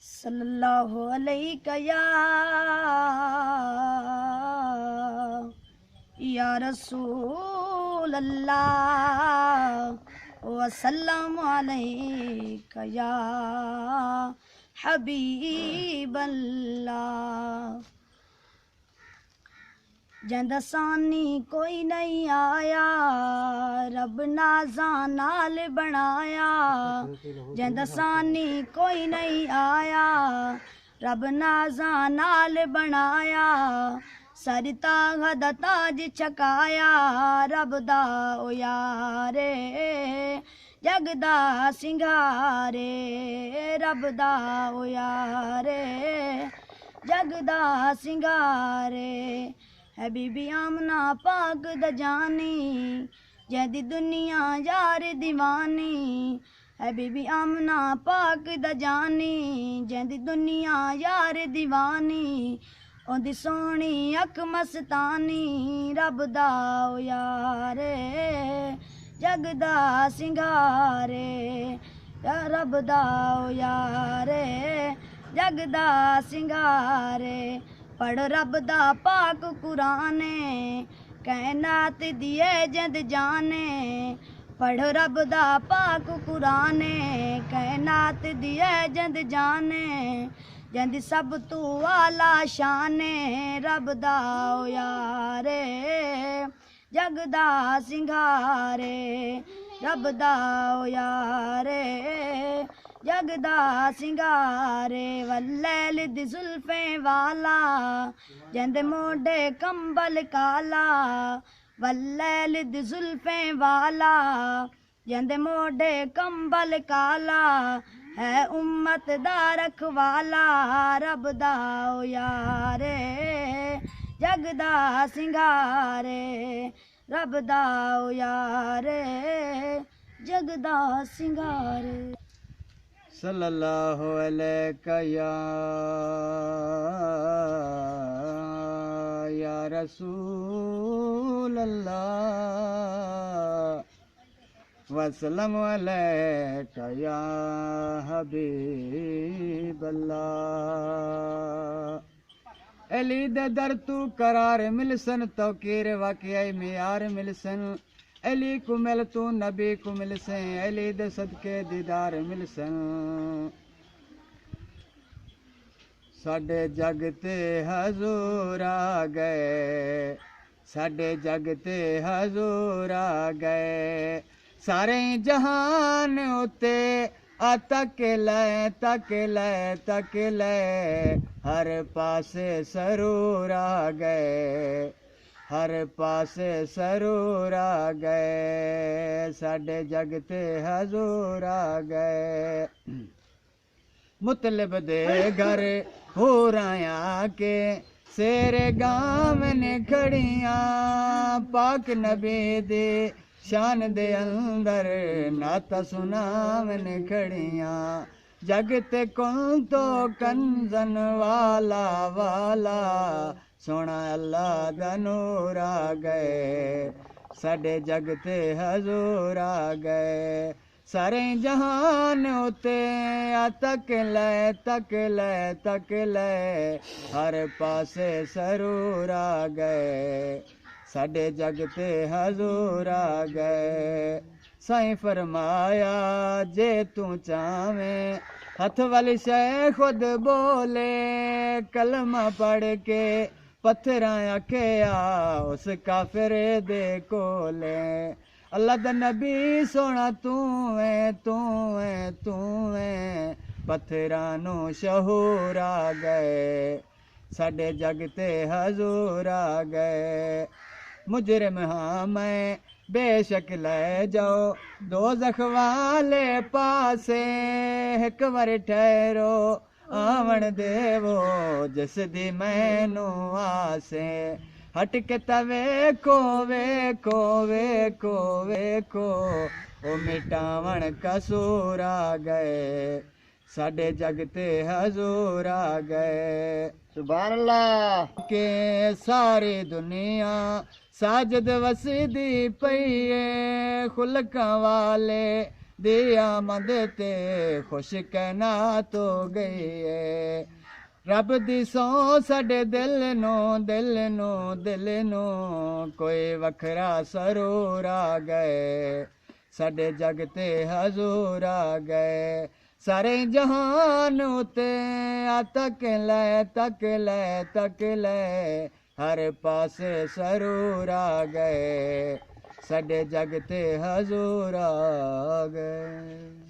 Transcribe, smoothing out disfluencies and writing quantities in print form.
सल्लल्लाहु अलैहि या रसूल अल्लाह वसल्लम अलैका या हबीब अल्लाह। जंदसानी कोई नहीं आया, रब नाज़ा नाल बनाया। जंदसानी कोई नहीं आया, रब नाज़ा नाल बनाया। सरता गदा ताज छकाया, रब दा ओ यारे जगदा सिंगारे। रब दा ओ यारे जगदा सिंगारे। है बीबी आमना पाक द जानी, जैदी दुनिया यार दीवानी। है बीबी आमना पाक द जानी, जैदी दुनिया यार दीवानी। ओदी सोहनी अख मस्तानी, रब दा ओ यारे जगदा सिंगारे। रब दा ओ यारे जगदा सिंगारे। पढ़ रब दा पाक कुराने, कैनात दिए जद जाने। पढ़ रब दा पाक कुराने, कैनात दिए जद जाने। जंद सब तू आला शाने, रब दा ओ यारे जगदा सिंगारे। रब दा ओ यारे जगदा सिंगारे। वल्लैल दी जुल्फें वाला, जंद मोडे कंबल काला। वल्लैल दी जुल्फें वाला, जंद मोडे कंबल काला। है उम्मत दा रखवाला, रब दा ओ यारे जगदा सिंगारे। रब दा ओ यारे जगदा सिंगारे। सल्लल्लाहु अलैहि या रसूल अल्लाह वसल्लम अलैका या हबीब अल्लाह। अली दे दर तू करार मिलसन, तौकीर वाक़ई मियार मिलसन। अली को मिल तू नबी को मिल से, अली दे सदके दीदार मिल सन। साडे जग ते हजूर आ गए, साडे जग ते हजूर आ गए। सारे जहान उते आ तक ले हर पासे सरूर आ गए। हर पासे सरूर आ गए, साडे जग ते हजूर आ गए। मुतलब दे घर होराया के सेरे गाम ने खड़ियां, पाक नबी दे शान दे अंदर नाता सुनावन खड़ियां। जग ते कुल तो कंजन वाला वाला, सोना अल्लाह दा नूर आ गए। साडे जग ते हजूर आ गए। सारे जहान उते आ तक ले हर पासे सरूर आ गए। साडे जग ते हजूर आ गए। साईं फरमाया जे तू चावें, हथ वाली शै खुद बोले। कलमा पढ़ के पत्थरां आखेया उस काफिरे दे कोले। अल्लाह दा नबी सोना तू है, पत्थरां नू शहूर आ गए। साडे जग ते हजूर आ गए। मुजरिम हाँ मैं बेशक ले जाओ दोज़ख वाले पासे। एक बार ठहरो आवन देवो जिस दी मैनू आसे। हट के वेखो ओ मिटावन कसूर आ गए। साडे जग ते हजूर आ गए। सुभान अल्लाह के सारी दुनिया साजद वसदी पई है। खुलका वाले दी आमद ते खुश कैनात हो गई है रब दी सौ साडे दिल नू कोई वखरा सरूर आ गए साडे जग ते हजूर आ गए सारे जहान उते तक ले हर पासे सरूर आ गए साडे जग ते हजूर आ गए।